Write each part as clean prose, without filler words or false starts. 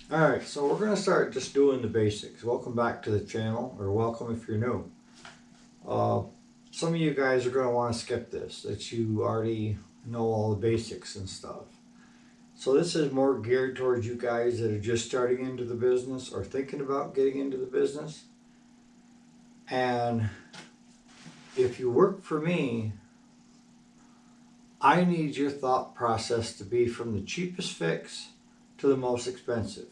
Alright, so we're going to start just doing the basics. Welcome back to the channel, or welcome if you're new. Uh, some of you guys are going to want to skip this, that you already know all the basics and stuff. So this is more geared towards you guys that are just starting into the business or thinking about getting into the business. And if you work for me, I need your thought process to be from the cheapest fix to the most expensive.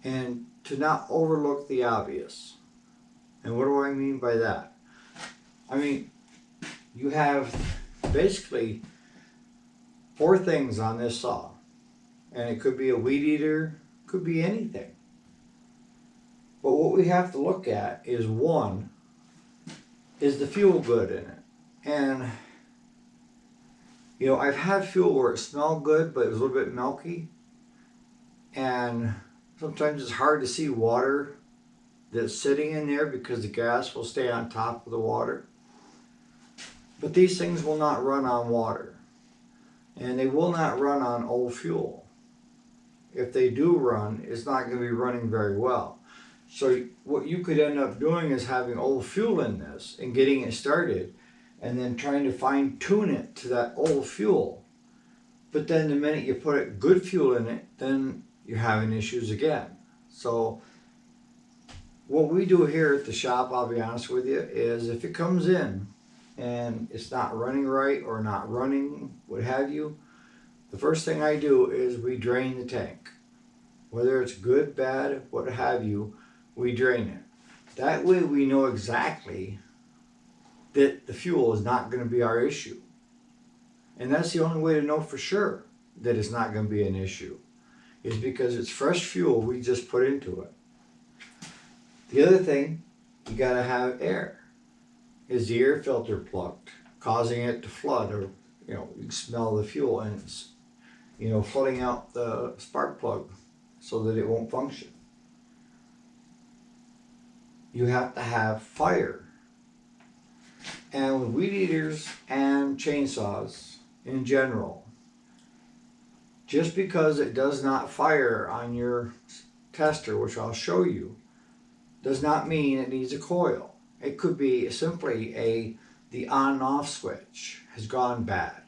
And to not overlook the obvious. And what do I mean by that? I mean, you have basically 4 things on this saw. And it could be a weed eater, could be anything. But what we have to look at is, one, is the fuel good in it? And, you know, I've had fuel where it smelled good, but it was a little bit milky. And sometimes it's hard to see water that's sitting in there because the gas will stay on top of the water. But these things will not run on water. And they will not run on old fuel. If they do run, it's not going to be running very well. So what you could end up doing is having old fuel in this and getting it started and then trying to fine tune it to that old fuel. But then the minute you put good fuel in it, then you're having issues again. So what we do here at the shop, I'll be honest with you, is if it comes in and it's not running right or not running, what have you, the first thing I do is we drain the tank. Whether it's good, bad, what have you, we drain it. That way we know exactly that the fuel is not going to be our issue. And that's the only way to know for sure that it's not going to be an issue, is because it's fresh fuel we just put into it. The other thing, you got to have air. Is the air filter plugged, causing it to flood, or you can smell the fuel and it's flooding out the spark plug so that it won't function. You have to have fire. And with weed eaters and chainsaws in general, just because it does not fire on your tester, which I'll show you, does not mean it needs a coil. It could be simply the on and off switch has gone bad.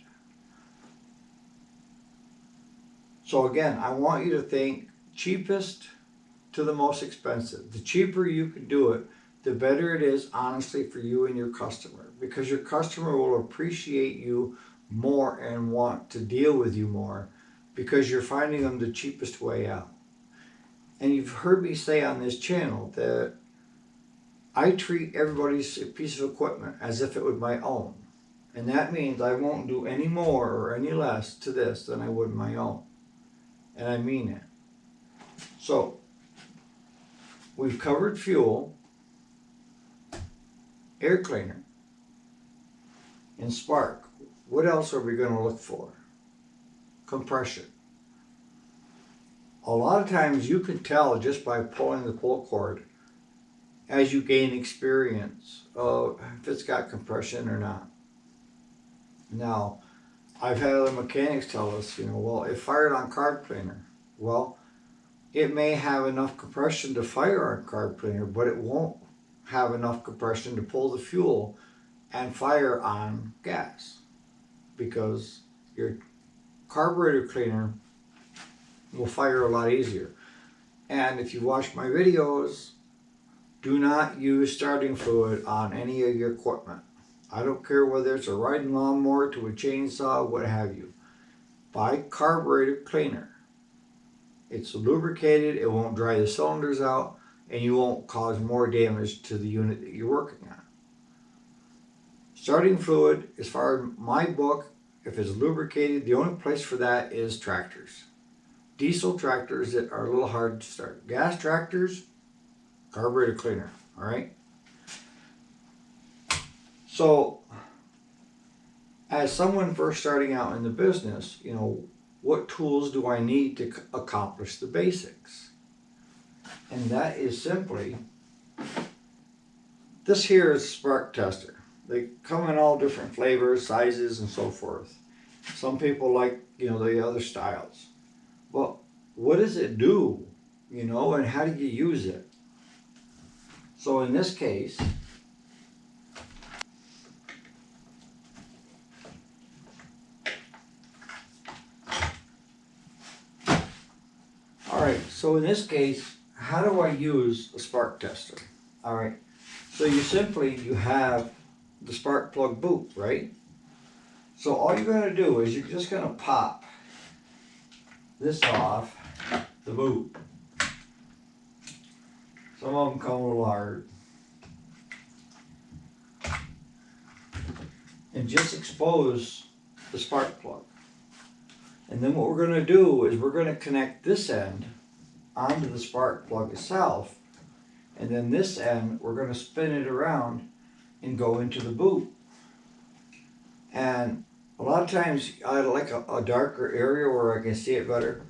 So again, I want you to think cheapest to the most expensive. The cheaper you can do it, the better it is, honestly, for you and your customer, because your customer will appreciate you more and want to deal with you more because you're finding them the cheapest way out. And you've heard me say on this channel that I treat everybody's piece of equipment as if it was my own. And that means I won't do any more or any less to this than I would my own. And I mean it. So, we've covered fuel, air cleaner, and spark. What else are we going to look for? Compression. A lot of times you can tell just by pulling the pull cord as you gain experience of if it's got compression or not. Now, I've had other mechanics tell us, well, it fired on carb cleaner. Well, it may have enough compression to fire on carb cleaner, but it won't have enough compression to pull the fuel and fire on gas, because your carburetor cleaner will fire a lot easier. And if you watch my videos, do not use starting fluid on any of your equipment. I don't care whether it's a riding lawnmower to a chainsaw, what have you. Buy carburetor cleaner. It's lubricated, it won't dry the cylinders out, and you won't cause more damage to the unit that you're working on. Starting fluid, as far as my book, if it's lubricated, the only place for that is tractors. Diesel tractors that are a little hard to start. Gas tractors, carburetor cleaner, all right? So, as someone first starting out in the business, what tools do I need to accomplish the basics? And that is simply, this here is a spark tester. They come in all different flavors, sizes, and so forth. Some people like, the other styles. But what does it do, and how do you use it? So in this case, how do I use a spark tester? All right, so you have the spark plug boot, right? So all you're going to do is you're just going to pop this off the boot. Some of them come a little hard. And just expose the spark plug. And then what we're going to do is we're going to connect this end onto the spark plug itself. And then this end, we're going to spin it around and go into the boot. And a lot of times I like a darker area where I can see it better.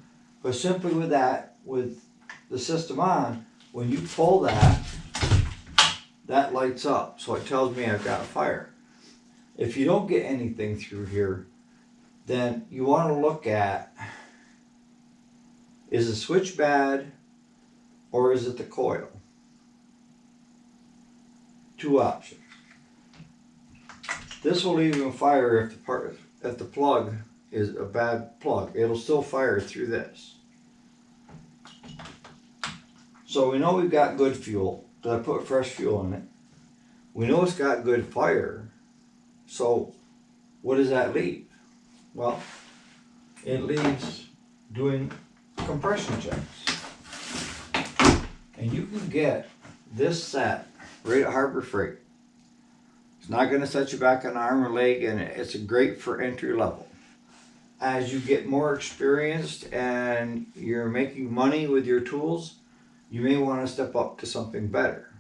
But simply with that, with the system on, when you pull that, that lights up. So it tells me I've got a fire. If you don't get anything through here, then you want to look at, is the switch bad or is it the coil? Two options. This will even fire if the plug is a bad plug. It'll still fire through this. So we know we've got good fuel, because I put fresh fuel in it. We know it's got good fire. So what does that leave? Well, it leaves doing compression checks. And you can get this set right at Harbor Freight. It's not going to set you back an arm or leg, and it's great for entry level. As you get more experienced and you're making money with your tools, you may want to step up to something better.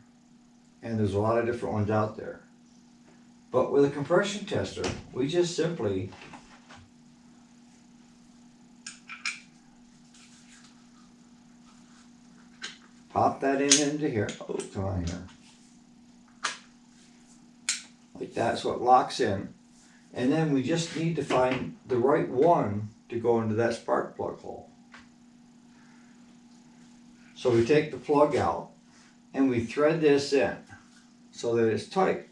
And there's a lot of different ones out there. But with a compression tester, we just simply pop that into here. Oh, come on here. Like that, so it locks in. And then we just need to find the right one to go into that spark plug hole. So we take the plug out and we thread this in so that it's tight.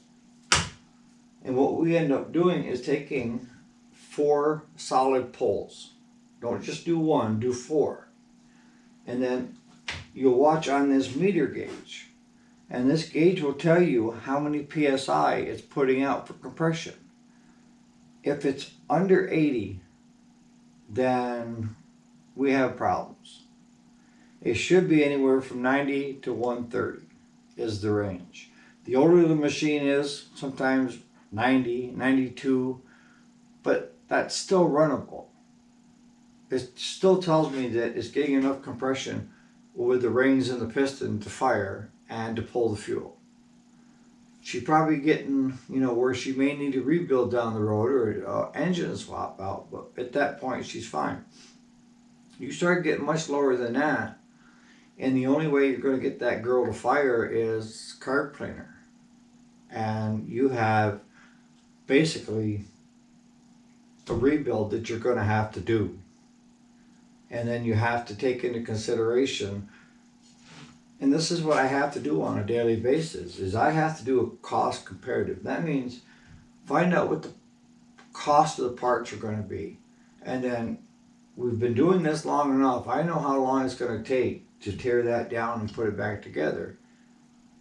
And what we end up doing is taking 4 solid poles. Don't just do 1, do 4. And then you'll watch on this meter gauge. And this gauge will tell you how many PSI it's putting out for compression. If it's under 80, then we have problems. It should be anywhere from 90 to 130 is the range. The older the machine is, sometimes 90, 92, but that's still runnable. It still tells me that it's getting enough compression with the rings and the piston to fire and to pull the fuel. She's probably getting, where she may need to rebuild down the road or engine swap out, but at that point she's fine. You start getting much lower than that, and the only way you're going to get that girl to fire is carb cleaner. And you have basically a rebuild that you're going to have to do. And then you have to take into consideration, and this is what I have to do on a daily basis, is I have to do a cost comparative. That means find out what the cost of the parts are going to be. And then we've been doing this long enough. I know how long it's going to take to tear that down and put it back together.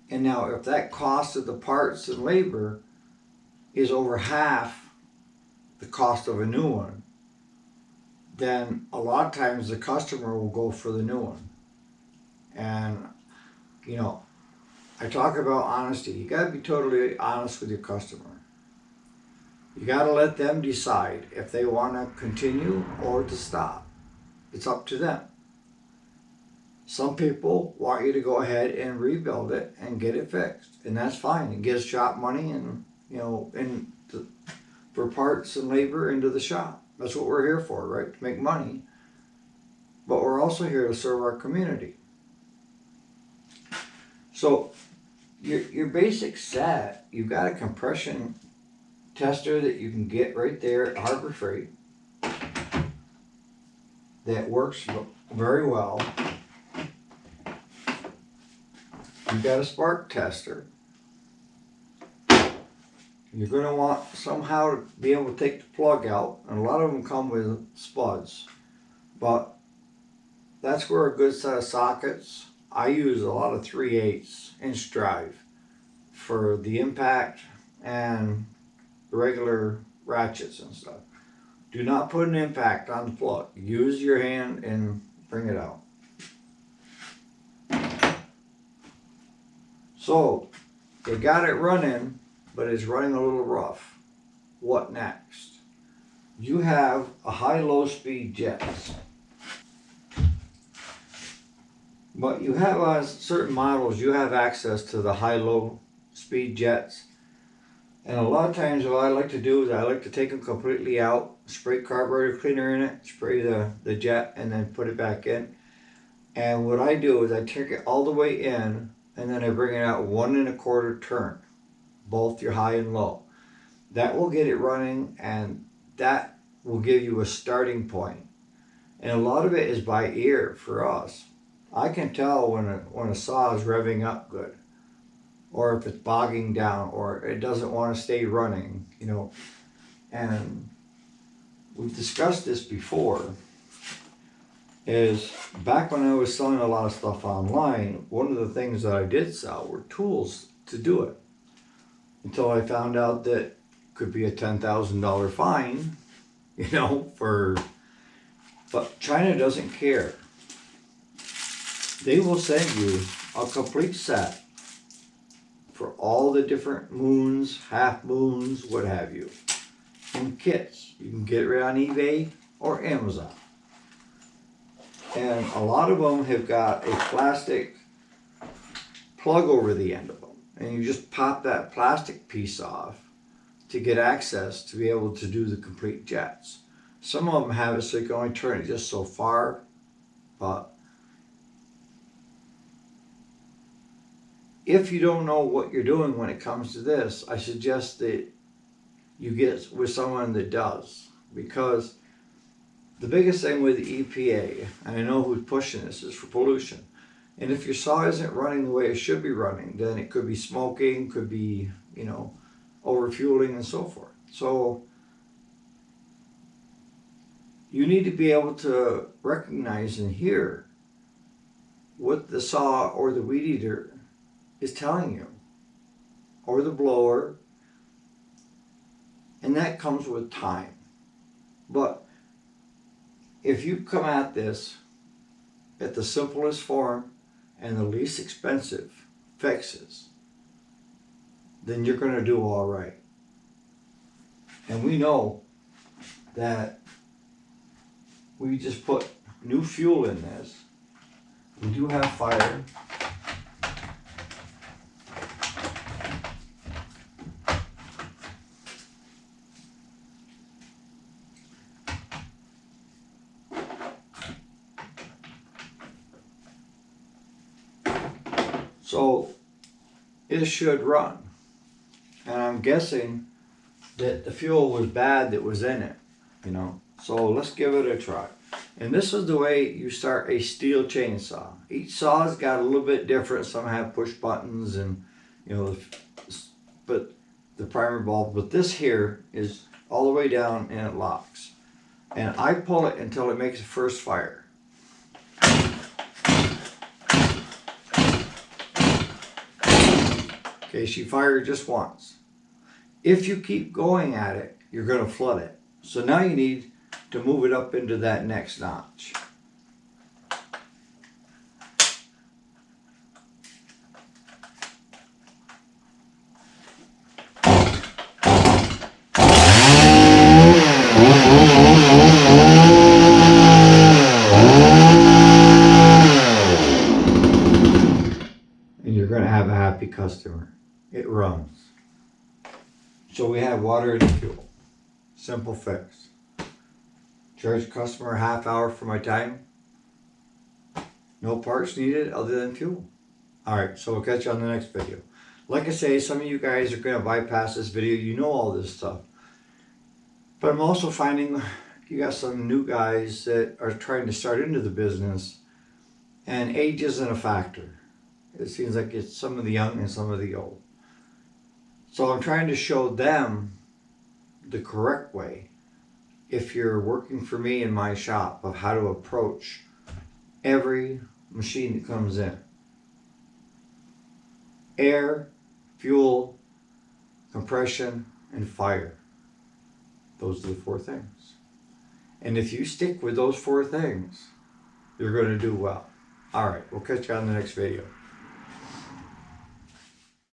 And now if that cost of the parts and labor is over half the cost of a new one, then a lot of times the customer will go for the new one. And, I talk about honesty. You got to be totally honest with your customer. You got to let them decide if they want to continue or to stop. It's up to them. Some people want you to go ahead and rebuild it and get it fixed, and that's fine. It gives shop money and for parts and labor into the shop. That's what we're here for, right? To make money. But we're also here to serve our community. So your basic set, you've got a compression tester that you can get right there at Harbor Freight that works very well, you got a spark tester. You're going to want somehow to be able to take the plug out, and a lot of them come with spuds, but that's where a good set of sockets. I use a lot of 3/8 inch drive for the impact and the regular ratchets and stuff. Do not put an impact on the plug. Use your hand and bring it out. So, you got it running, but it's running a little rough. What next? You have a high-low speed jets. But you have on certain models, you have access to the high-low speed jets. And a lot of times what I like to do is I like to take them completely out, spray carburetor cleaner in it, spray the jet, and then put it back in. And what I do is I take it all the way in, and then I bring it out 1 1/4 turn, both your high and low. That will get it running, and that will give you a starting point. And a lot of it is by ear for us. I can tell when a saw is revving up good, or if it's bogging down, or it doesn't want to stay running, you know. And we've discussed this before, is back when I was selling a lot of stuff online, one of the things that I did sell were tools to do it. Until I found out that it could be a $10,000 fine, you know, but China doesn't care. They will send you a complete set for all the different moons, half moons, what have you, in kits. You can get it right on eBay or Amazon. And a lot of them have got a plastic plug over the end of them. And you just pop that plastic piece off to get access to be able to do the complete jets. Some of them have it so you can only turn it just so far, but if you don't know what you're doing when it comes to this, I suggest that you get with someone that does. Because the biggest thing with the EPA, and I know who's pushing this, is for pollution. And if your saw isn't running the way it should be running, then it could be smoking, could be, you know, overfueling and so forth. So you need to be able to recognize and hear what the saw or the weed eater is telling you, or the blower, and that comes with time. But if you come at this at the simplest form and the least expensive fixes, then you're going to do all right. And we know that we just put new fuel in this. We do have fire. So it should run. And I'm guessing that the fuel was bad that was in it, you know. So let's give it a try. And this is the way you start a steel chainsaw. Each saw's got a little bit different. Some have push buttons and, you know, but the primer bulb. But this here is all the way down and it locks. And I pull it until it makes the first fire. Okay, she fired just once. If you keep going at it, you're going to flood it. So now you need to move it up into that next notch. And you're going to have a happy customer. It runs. So we have water and fuel. Simple fix. Charge customer a half hour for my time. No parts needed other than fuel. Alright, so we'll catch you on the next video. Like I say, some of you guys are going to bypass this video. You know all this stuff. But I'm also finding you got some new guys that are trying to start into the business, and age isn't a factor. It seems like it's some of the young and some of the old. So I'm trying to show them the correct way, if you're working for me in my shop, of how to approach every machine that comes in. Air, fuel, compression, and fire. Those are the 4 things. And if you stick with those 4 things, you're going to do well. All right, we'll catch you on the next video.